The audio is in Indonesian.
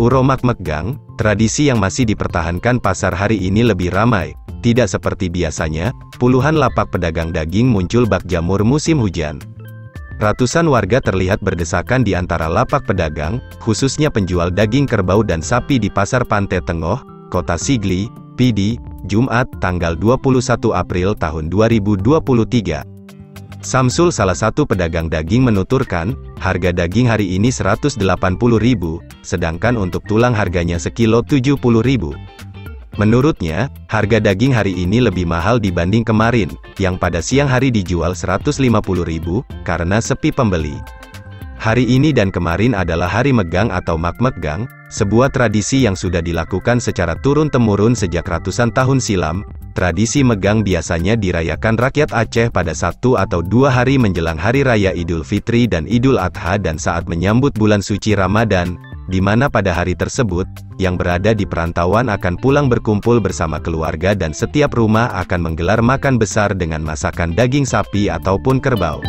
Uromak Megang, tradisi yang masih dipertahankan pasar hari ini lebih ramai. Tidak seperti biasanya, puluhan lapak pedagang daging muncul bak jamur musim hujan. Ratusan warga terlihat berdesakan di antara lapak pedagang, khususnya penjual daging kerbau dan sapi di Pasar Pantai Tengah, Kota Sigli, PD, Jumat, tanggal 21 April tahun 2023. Samsul, salah satu pedagang daging, menuturkan, harga daging hari ini Rp180.000, sedangkan untuk tulang harganya sekilo Rp70.000. Menurutnya, harga daging hari ini lebih mahal dibanding kemarin, yang pada siang hari dijual Rp150.000, karena sepi pembeli. Hari ini dan kemarin adalah hari megang atau mak megang, sebuah tradisi yang sudah dilakukan secara turun-temurun sejak ratusan tahun silam. Tradisi megang biasanya dirayakan rakyat Aceh pada 1 atau 2 hari menjelang Hari Raya Idul Fitri dan Idul Adha dan saat menyambut bulan suci Ramadan, di mana pada hari tersebut, yang berada di perantauan akan pulang berkumpul bersama keluarga dan setiap rumah akan menggelar makan besar dengan masakan daging sapi ataupun kerbau.